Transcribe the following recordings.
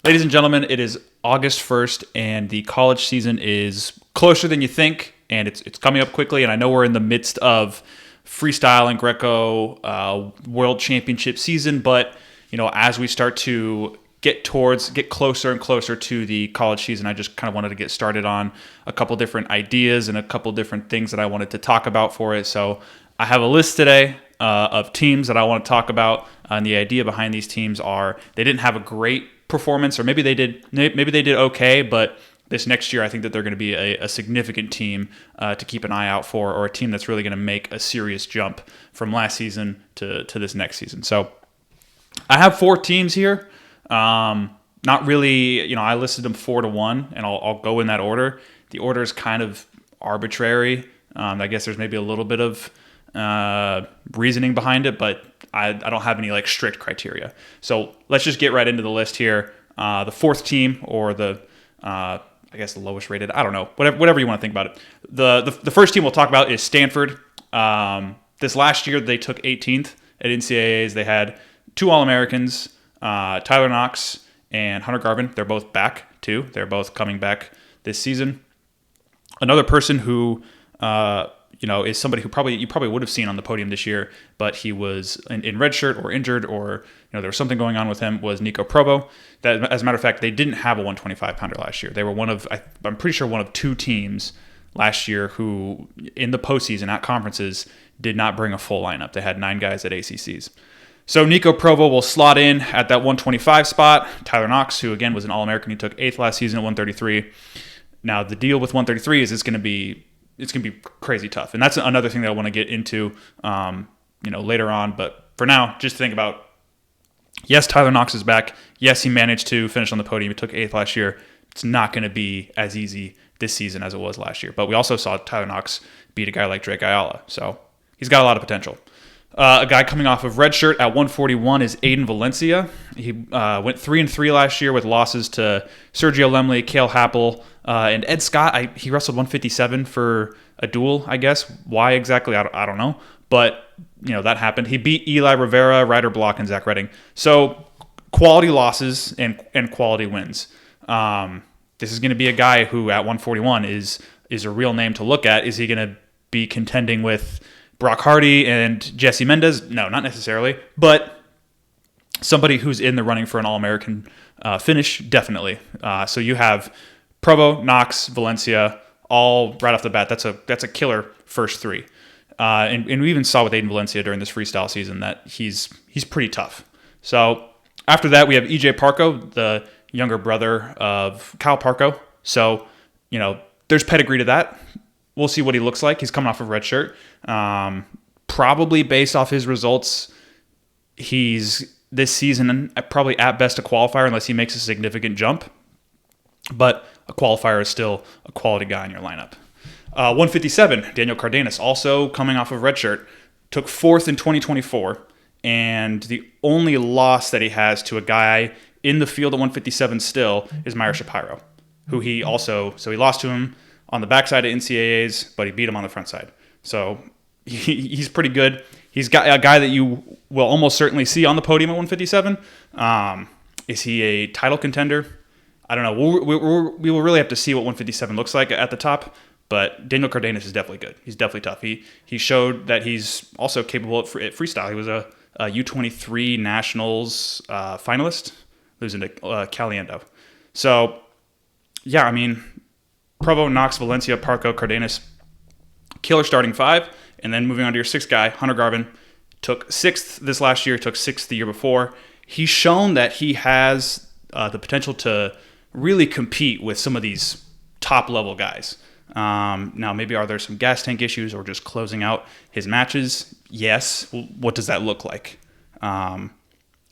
Ladies and gentlemen, it is August 1st, and the college season is closer than you think, and it's coming up quickly, and I know we're in the midst of freestyle and Greco world championship season, but as we start to get closer and closer to the college season, I just kind of wanted to get started on a couple different ideas and a couple different things that I wanted to talk about for it. So I have a list today of teams that I want to talk about, and the idea behind these teams are they didn't have a great performance, or maybe they did okay, but this next year I think that they're going to be a significant team to keep an eye out for, or a team that's really going to make a serious jump from last season to this next season. So I have 4 teams here. Not really, I listed them 4-1, and I'll go in that order. The order is kind of arbitrary. I guess there's maybe a little bit of reasoning behind it, but I don't have any strict criteria. So let's just get right into the list here. The 4th team, or the I guess the lowest rated, I don't know, whatever you want to think about it. The first team we'll talk about is Stanford. This last year they took 18th at NCAAs. They had 2 All-Americans, Tyler Knox and Hunter Garvin. They're both back too. They're both coming back this season. Another person who is somebody who you probably would have seen on the podium this year, but he was in red shirt or injured, or there was something going on with him, was Nico Provo. That, as a matter of fact, they didn't have a 125-pounder last year. They were I'm pretty sure one of 2 teams last year who, in the postseason at conferences, did not bring a full lineup. They had 9 guys at ACCs. So Nico Provo will slot in at that 125 spot. Tyler Knox, who again was an All-American, he took 8th last season at 133. Now the deal with 133 is it's going to be crazy tough, and that's another thing that I want to get into, later on. But for now, just think about, yes, Tyler Knox is back. Yes, he managed to finish on the podium. He took 8th last year. It's not going to be as easy this season as it was last year. But we also saw Tyler Knox beat a guy like Drake Ayala, so he's got a lot of potential. A guy coming off of red shirt at 141 is Aiden Valencia. He went 3-3 last year with losses to Sergio Lemley, Cale Happel, and Ed Scott. He wrestled 157 for a duel, I guess. Why exactly, I don't know. But, that happened. He beat Eli Rivera, Ryder Block, and Zach Redding. So quality losses and quality wins. This is going to be a guy who at 141 is a real name to look at. Is he going to be contending with Brock Hardy and Jesse Mendez? No, not necessarily. But somebody who's in the running for an All-American finish, definitely. So you have Provo, Knox, Valencia, all right off the bat. That's a killer first 3. And we even saw with Aiden Valencia during this freestyle season that he's pretty tough. So after that, we have EJ Parco, the younger brother of Kyle Parco. So, there's pedigree to that. We'll see what he looks like. He's coming off of red shirt. Probably based off his results, he's this season probably at best a qualifier unless he makes a significant jump. But a qualifier is still a quality guy in your lineup. 157, Daniel Cardenas, also coming off of red shirt, took 4th in 2024. And the only loss that he has to a guy in the field at 157 still is Meyer Shapiro, who he lost to him on the backside of NCAAs, but he beat him on the front side. So he's pretty good. He's got a guy that you will almost certainly see on the podium at 157. Is he a title contender? I don't know. We will really have to see what 157 looks like at the top, but Daniel Cardenas is definitely good. He's definitely tough. He showed that he's also capable at freestyle. He was a U23 Nationals finalist, losing to Caliendo. So, yeah, I mean, Provo, Knox, Valencia, Parco, Cardenas, killer starting 5. And then moving on to your 6th guy, Hunter Garvin, took 6th this last year, took 6th the year before. He's shown that he has the potential to really compete with some of these top-level guys. Now, maybe are there some gas tank issues or just closing out his matches? Yes. What does that look like? Hunter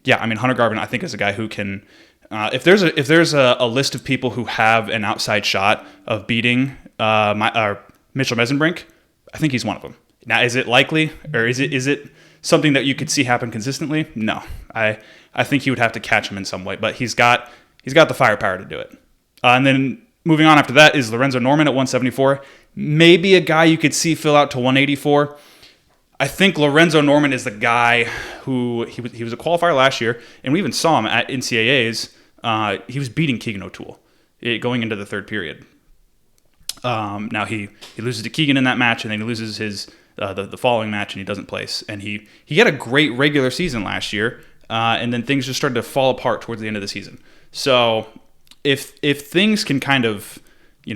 Garvin, I think, is a guy who can... If there's a list of people who have an outside shot of beating Mitchell Mesenbrink, I think he's one of them. Now, is it likely, or is it something that you could see happen consistently? No, I think he would have to catch him in some way, but he's got the firepower to do it. And then moving on after that is Lorenzo Norman at 174. Maybe a guy you could see fill out to 184. I think Lorenzo Norman is the guy who he was a qualifier last year, and we even saw him at NCAAs he was beating Keegan O'Toole going into the third period. Now he loses to Keegan in that match, and then he loses his the following match, and he doesn't place. And he had a great regular season last year, and then things just started to fall apart towards the end of the season. So if things can kind of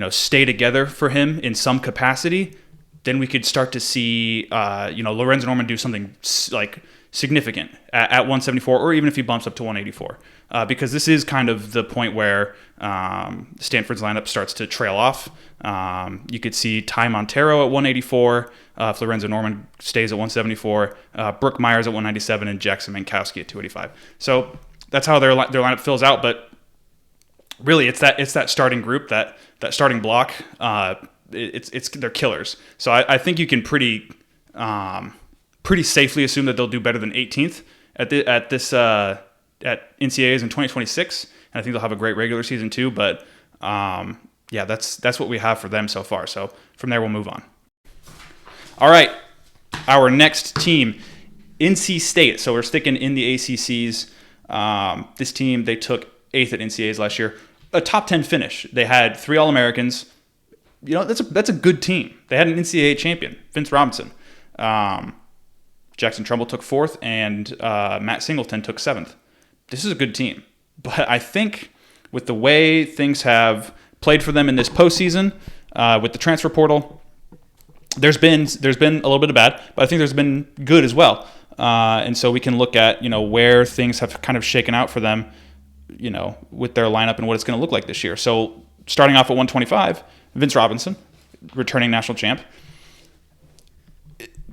stay together for him in some capacity, then we could start to see Lorenzo Norman do something like significant at 174, or even if he bumps up to 184, because this is kind of the point where Stanford's lineup starts to trail off. You could see Ty Montero at 184 if Lorenzo Norman stays at 174, Brooke Myers at 197, and Jackson Mankowski at 285. So that's how their lineup fills out. But really, it's that starting group, that starting block. They're killers. So I think you can pretty safely assume that they'll do better than 18th at NCAAs in 2026, and I think they'll have a great regular season too. But that's what we have for them so far. So from there, we'll move on. All right, our next team, NC State. So we're sticking in the ACCs. This team, they took 8th at NCAAs last year, a top 10 finish. They had 3 All-Americans. That's a good team. They had an NCAA champion, Vince Robinson. Jackson Trumbull took 4th, and Matt Singleton took 7th. This is a good team. But I think with the way things have played for them in this postseason, with the transfer portal, there's been a little bit of bad, but I think there's been good as well. And so we can look at where things have kind of shaken out for them, with their lineup and what it's going to look like this year. So starting off at 125, Vince Robinson, returning national champ.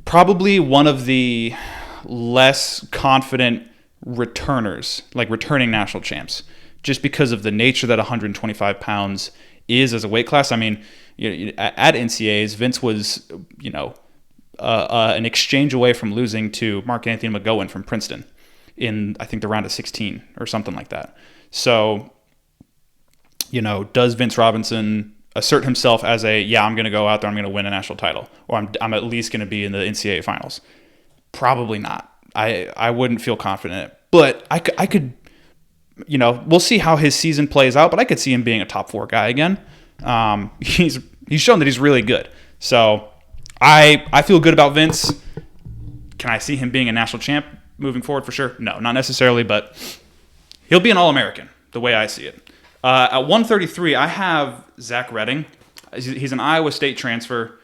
Probably one of the less confident returners, like returning national champs, just because of the nature that 125 pounds is as a weight class. I mean, at NCAAs, Vince was, an exchange away from losing to Mark Anthony McGowan from Princeton in, I think, the round of 16 or something like that. So, does Vince Robinson assert himself as I'm going to go out there, I'm going to win a national title, or I'm at least going to be in the NCAA finals? Probably not. I wouldn't feel confident in it. But I could, we'll see how his season plays out, but I could see him being a top 4 guy again. He's shown that he's really good. So I feel good about Vince. Can I see him being a national champ moving forward for sure? No, not necessarily, but he'll be an All-American the way I see it. At 133, I have Zach Redding. He's an Iowa State transfer.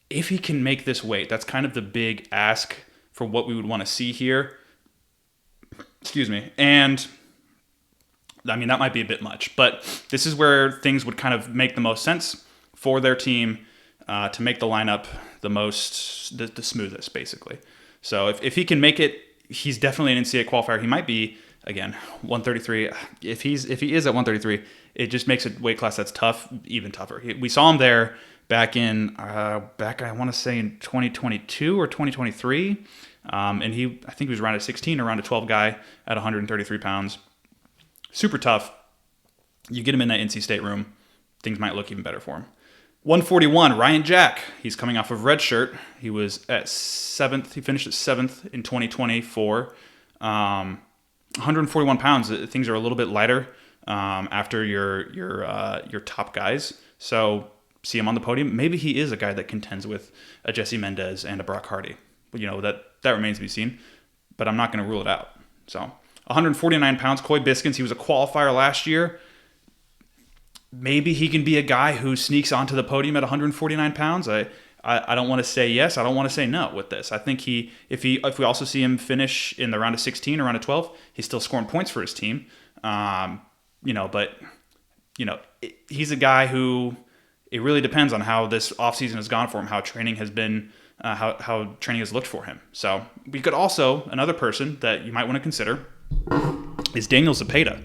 If he can make this weight, that's kind of the big ask for what we would want to see here. Excuse me. And I mean, that might be a bit much, but this is where things would kind of make the most sense for their team to make the lineup the smoothest, basically. So if he can make it, he's definitely an NCAA qualifier. He might be, again, 133. If he is at 133, it just makes a weight class that's tough, even tougher. We saw him there back I want to say in 2022 or 2023. And I think he was around a 16 or around a 12 guy at 133 pounds. Super tough. You get him in that NC State room, things might look even better for him. 141, Ryan Jack. He's coming off of red shirt. He was at 7th. He finished at 7th in 2024. 141 pounds. Things are a little bit lighter after your top guys. So see him on the podium. Maybe he is a guy that contends with a Jesse Mendez and a Brock Hardy. That remains to be seen, but I'm not going to rule it out. So 149 pounds, Coy Biskins. He was a qualifier last year. Maybe he can be a guy who sneaks onto the podium at 149 pounds. I don't want to say yes. I don't want to say no with this. I think if we also see him finish in the round of 16 or round of 12, he's still scoring points for his team. He's a guy who it really depends on how this offseason has gone for him, how training has been, how training has looked for him. So we could also, another person that you might want to consider is Daniel Zepeda.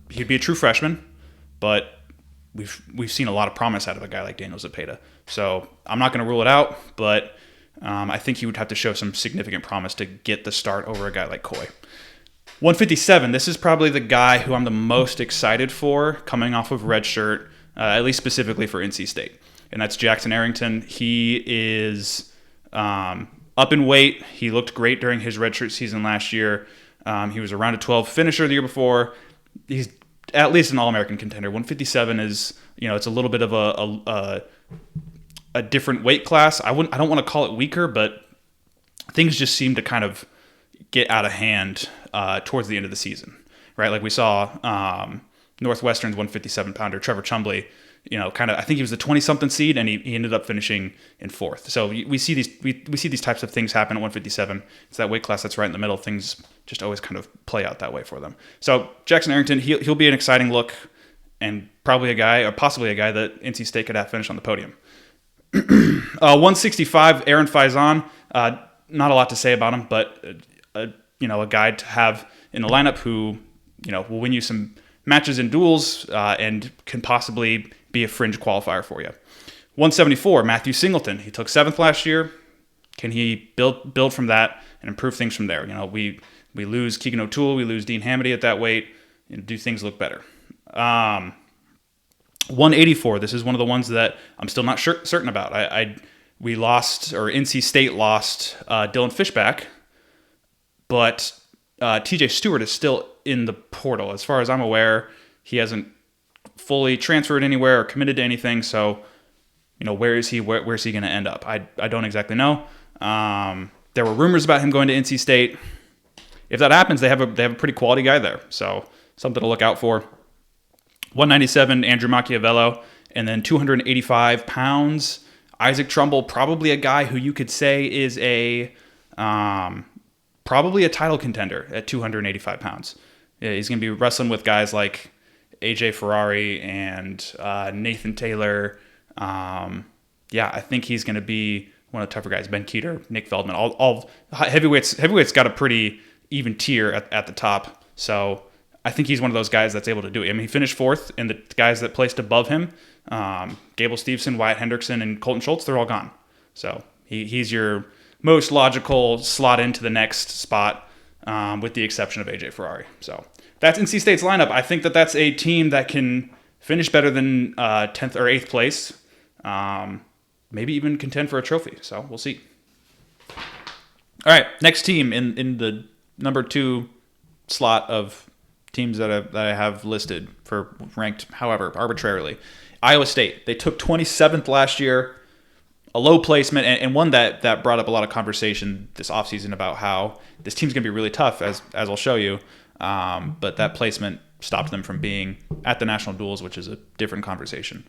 He'd be a true freshman, but we've seen a lot of promise out of a guy like Daniel Zepeda. So I'm not going to rule it out, but I think he would have to show some significant promise to get the start over a guy like Coy. 157, this is probably the guy who I'm the most excited for coming off of red shirt, at least specifically for NC State. And that's Jackson Arrington. He is up in weight. He looked great during his redshirt season last year. He was a round of 12 finisher the year before. He's at least an All-American contender. 157 is, it's a little bit of a different weight class. I don't want to call it weaker, but things just seem to kind of get out of hand towards the end of the season, right? Like we saw Northwestern's 157 pounder Trevor Chumbley, I think he was the 20-something seed, and he ended up finishing in fourth. So we see these types of things happen at 157. It's that weight class that's right in the middle. Things just always kind of play out that way for them. So Jackson Arrington, he'll be an exciting look, and probably possibly a guy that NC State could have finished on the podium. 165, Aaron Faison. Not a lot to say about him, but a guy to have in the lineup who will win you some matches in duels and can possibly be a fringe qualifier for you. 174, Matthew Singleton. He took 7th last year. Can he build from that and improve things from there? We lose Keegan O'Toole, we lose Dean Hamady at that weight, and do things look better? 184. This is one of the ones that I'm still not certain about. We lost, or NC State lost Dylan Fishback, but TJ Stewart is still in the portal. As far as I'm aware, he hasn't fully transferred anywhere or committed to anything. So, where is he? Where's he going to end up? I don't exactly know. There were rumors about him going to NC State. If that happens, they have a pretty quality guy there. So something to look out for. 197, Andrew Macchiavello, and then 285 pounds, Isaac Trumbull, probably a guy who you could say is probably a title contender at 285 pounds. Yeah, he's going to be wrestling with guys like AJ Ferrari and Nathan Taylor. I think he's going to be one of the tougher guys. Ben Keeter, Nick Feldman, all heavyweights. Heavyweights got a pretty even tier at the top. So I think he's one of those guys that's able to do it. I mean, he finished 4th, and the guys that placed above him, Gable Steveson, Wyatt Hendrickson, and Colton Schultz, they're all gone. So he's your most logical slot into the next spot, with the exception of AJ Ferrari. So that's NC State's lineup. I think that's a team that can finish better than 10th or 8th place, maybe even contend for a trophy. So we'll see. All right, next team in the number 2 slot of teams that I have listed for ranked, however, arbitrarily. Iowa State. They took 27th last year, a low placement, and one that brought up a lot of conversation this offseason about how this team's going to be really tough, as I'll show you. But that placement stopped them from being at the national duels, which is a different conversation.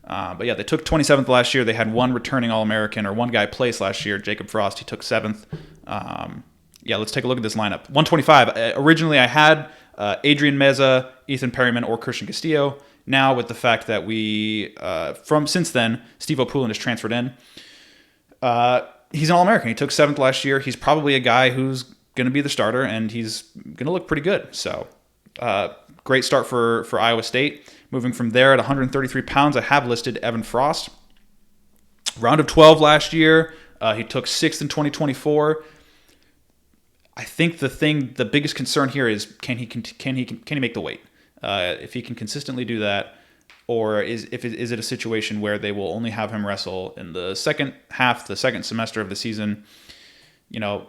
But yeah, they took 27th last year. They had one returning All-American, or one guy placed last year, Jacob Frost. He took 7th. Let's take a look at this lineup. 125. Originally, I had Adrian Meza, Ethan Perryman, or Christian Castillo. Now, with the fact that since then, Steve O'Poolen has transferred in. He's an All-American. He took 7th last year. He's probably a guy who's going to be the starter, and he's going to look pretty good. So, great start for Iowa State. Moving from there at 133 pounds, I have listed Evan Frost. Round of 12 last year. He took 6th in 2024. I think the biggest concern here is can he make the weight? If he can consistently do that, or is it a situation where they will only have him wrestle in the second half, the second semester of the season?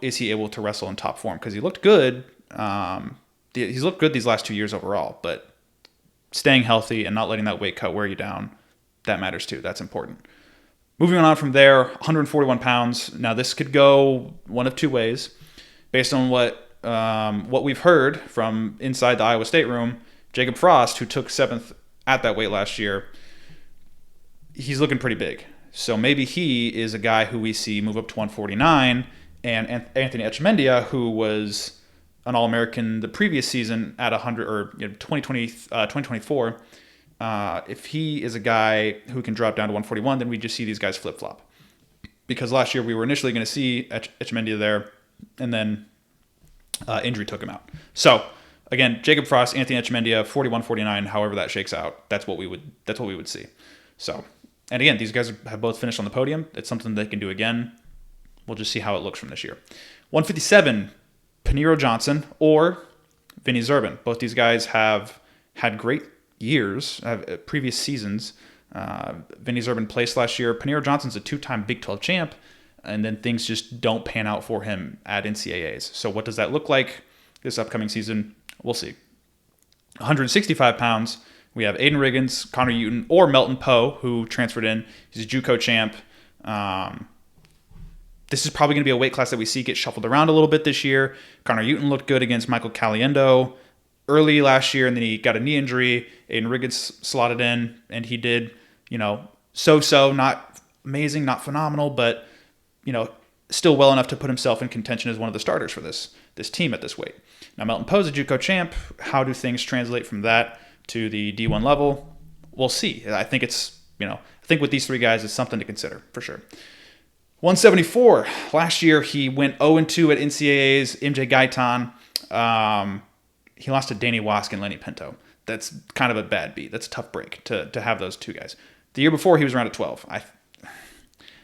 Is he able to wrestle in top form? Because he looked good. He's looked good these last 2 years overall, but staying healthy and not letting that weight cut wear you down, that matters too. That's important. Moving on from there, 141 pounds. Now this could go one of two ways. Based on what we've heard from inside the Iowa State room, Jacob Frost, who took 7th at that weight last year, he's looking pretty big. So maybe he is a guy who we see move up to 149, and Anthony Etchemendia, who was an All-American the previous season at 100 or 2024, if he is a guy who can drop down to 141, then we just see these guys flip-flop. Because last year we were initially going to see Etchemendia there, and then injury took him out. So again, Jacob Frost, Anthony Etchemendia, 41-49, however that shakes out, that's what we would see. So, and again, these guys have both finished on the podium. It's something they can do again. We'll just see how it looks from this year. 157, Paniro Johnson or Vinny Zerban. Both these guys have had great years, previous seasons. Vinny Zerban placed last year. Paniro Johnson's a 2-time Big 12 champ, and then things just don't pan out for him at NCAAs. So what does that look like? this upcoming season. We'll see. 165 pounds, we have Aiden Riggins, Connor Uton, or Melton Poe, who transferred in. He's a JUCO champ. This is probably going to be a weight class that we see get shuffled around a little bit this year. Connor Uton looked good against Michael Caliendo early last year, and then he got a knee injury. Aiden Riggins slotted in, and he did, so-so, not amazing, not phenomenal, but, still well enough to put himself in contention as one of the starters for this team at this weight. Now, Melton Poe's a JUCO champ. How do things translate from that to the D1 level? We'll see. I think with these three guys, it's something to consider for sure. 174. Last year, he went 0-2 at NCAA's MJ Gaitan. He lost to Danny Wask and Lenny Pinto. That's kind of a bad beat. That's a tough break to have those two guys. The year before, he was around at 12.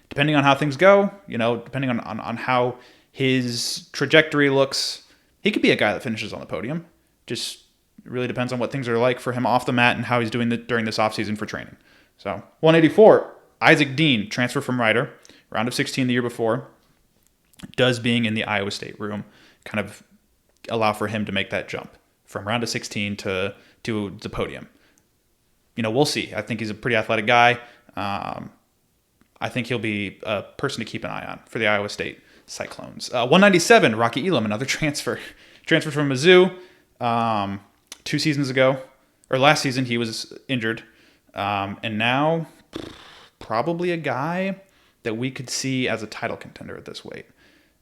Depending on how things go, depending on how his trajectory looks, he could be a guy that finishes on the podium. Just really depends on what things are like for him off the mat and how he's doing during this offseason for training. So 184, Isaac Dean, transfer from Rider, round of 16 the year before. Does being in the Iowa State room kind of allow for him to make that jump from round of 16 to the podium? We'll see. I think he's a pretty athletic guy. I think he'll be a person to keep an eye on for the Iowa State Cyclones. 197, Rocky Elam, another transfer. Transferred from Mizzou 2 seasons ago. Or last season, he was injured. And now, probably a guy that we could see as a title contender at this weight.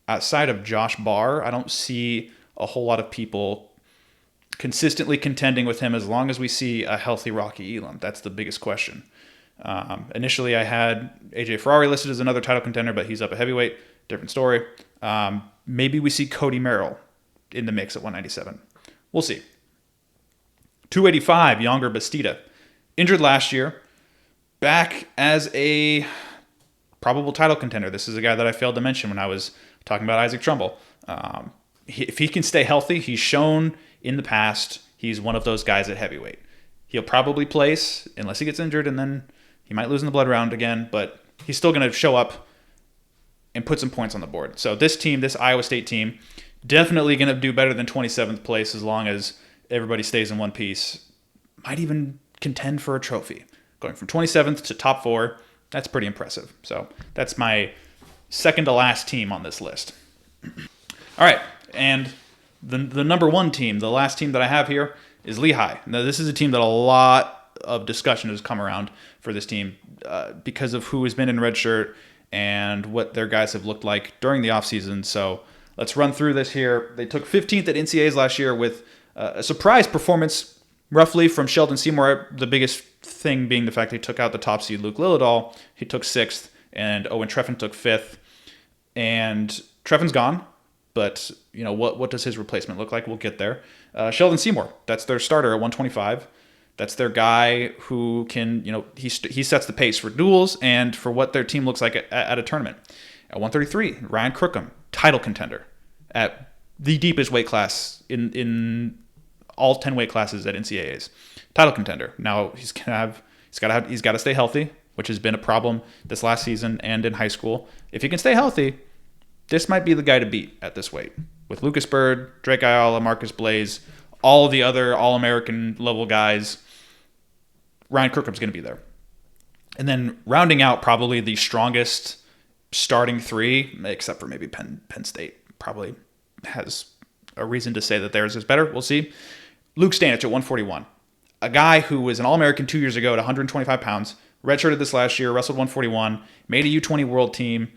Outside of Josh Barr, I don't see a whole lot of people consistently contending with him as long as we see a healthy Rocky Elam. That's the biggest question. Initially, I had AJ Ferrari listed as another title contender, but he's up at heavyweight. Different story. Maybe we see Cody Merrill in the mix at 197. We'll see. 285, Younger Bastida. Injured last year. Back as a probable title contender. This is a guy that I failed to mention when I was talking about Isaac Trumbull. If he can stay healthy, he's shown in the past he's one of those guys at heavyweight. He'll probably place unless he gets injured, and then he might lose in the blood round again, but he's still going to show up and put some points on the board. So this team, this Iowa State team, definitely going to do better than 27th place as long as everybody stays in one piece. Might even contend for a trophy. Going from 27th to top 4, that's pretty impressive. So that's my second to last team on this list. All right, and the number 1 team, the last team that I have here, is Lehi. Now, this is a team that a lot of discussion has come around for this team because of who has been in red shirt and what their guys have looked like during the offseason. So let's run through this here. They took 15th at NCAAs last year with a surprise performance roughly from Sheldon Seymour. The biggest thing being the fact they took out the top seed Luke Lillidahl. He took 6th, and Owen Treffin took 5th. And Treffin's gone. But, what does his replacement look like? We'll get there. Sheldon Seymour, that's their starter at 125. That's their guy who can, he sets the pace for duels and for what their team looks like at a tournament. At 133, Ryan Crookham, title contender at the deepest weight class in all 10 weight classes at NCAAs. Title contender. Now he's got to stay healthy, which has been a problem this last season and in high school. If he can stay healthy, this might be the guy to beat at this weight. With Lucas Bird, Drake Ayala, Marcus Blaze, all the other All-American level guys, Ryan Crookham's going to be there. And then rounding out probably the strongest starting 3, except for maybe Penn State, probably has a reason to say that theirs is better. We'll see. Luke Stanich at 141. A guy who was an All-American 2 years ago at 125 pounds, redshirted this last year, wrestled 141, made a U20 world team.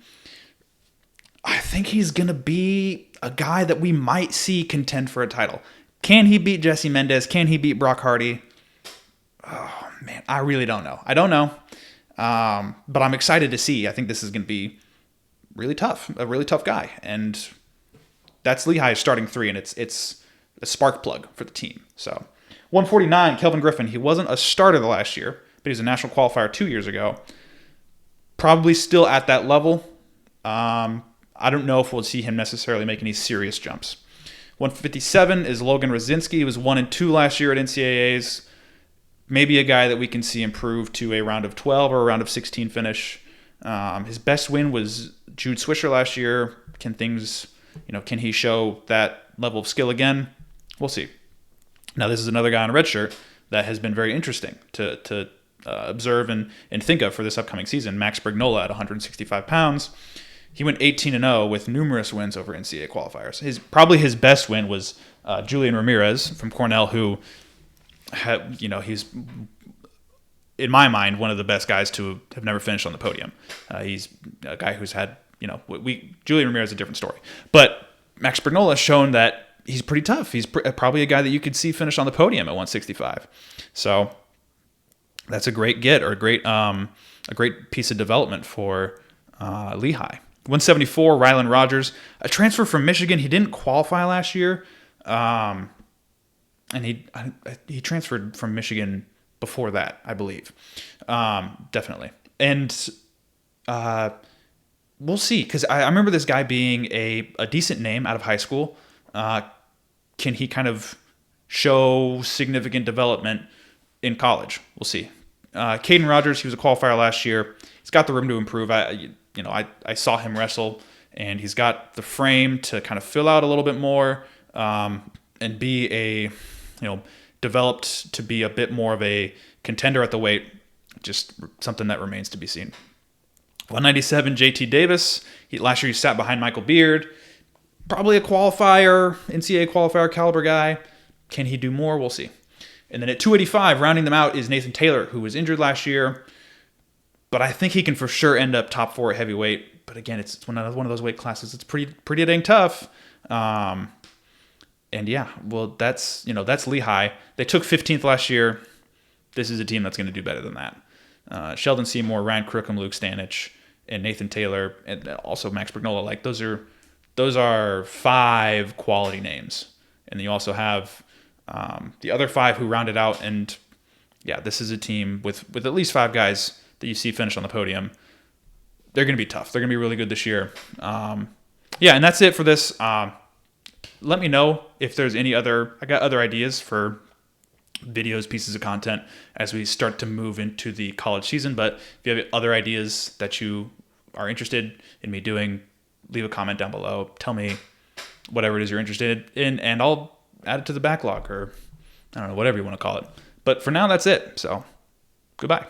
I think he's going to be a guy that we might see contend for a title. Can he beat Jesse Mendez? Can he beat Brock Hardy? Oh, man, I really don't know. I don't know. But I'm excited to see. I think this is going to be really tough, a really tough guy. And that's Lehi's starting 3, and it's a spark plug for the team. So 149, Kelvin Griffin. He wasn't a starter the last year, but he was a national qualifier 2 years ago. Probably still at that level. I don't know if we'll see him necessarily make any serious jumps. 157 is Logan Rosinski. He was 1-2 last year at NCAAs. Maybe a guy that we can see improve to a round of 12 or a round of 16 finish. His best win was Jude Swisher last year. Can he show that level of skill again? We'll see. Now, this is another guy on a red shirt that has been very interesting to observe and think of for this upcoming season. Max Brignola at 165 pounds. He went 18-0 with numerous wins over NCAA qualifiers. Probably his best win was Julian Ramirez from Cornell, who he's, in my mind, one of the best guys to have never finished on the podium. He's a guy who's had, Julian Ramirez is a different story. But Max Brignola has shown that he's pretty tough. He's probably a guy that you could see finish on the podium at 165. So that's a great get, or a great piece of development for Lehi. 174, Rylan Rogers, a transfer from Michigan. He didn't qualify last year, and he transferred from Michigan before that, I believe. Definitely. And we'll see, because I remember this guy being a decent name out of high school. Can he kind of show significant development in college? We'll see. Caden Rogers, he was a qualifier last year. He's got the room to improve. I saw him wrestle, and he's got the frame to kind of fill out a little bit more, and be developed to be a bit more of a contender at the weight. Just something that remains to be seen. 197, JT Davis. Last year he sat behind Michael Beard. Probably a qualifier, NCAA qualifier caliber guy. Can he do more? We'll see. And then at 285, rounding them out, is Nathan Taylor, who was injured last year. But I think he can for sure end up top 4 at heavyweight. But again, it's one of those weight classes. It's pretty dang tough. And yeah, well, that's Lehi. They took 15th last year. This is a team that's going to do better than that. Sheldon Seymour, Ryan Crookham, Luke Stanich, and Nathan Taylor, and also Max Brignola. Like, those are 5 quality names. And then you also have the other 5 who round it out. And yeah, this is a team with at least 5 guys that you see finish on the podium. They're going to be tough. They're going to be really good this year. Yeah, and that's it for this. Let me know if there's I got other ideas for videos, pieces of content as we start to move into the college season. But if you have other ideas that you are interested in me doing, leave a comment down below. Tell me whatever it is you're interested in, and I'll add it to the backlog, or I don't know, whatever you want to call it. But for now, that's it. So goodbye.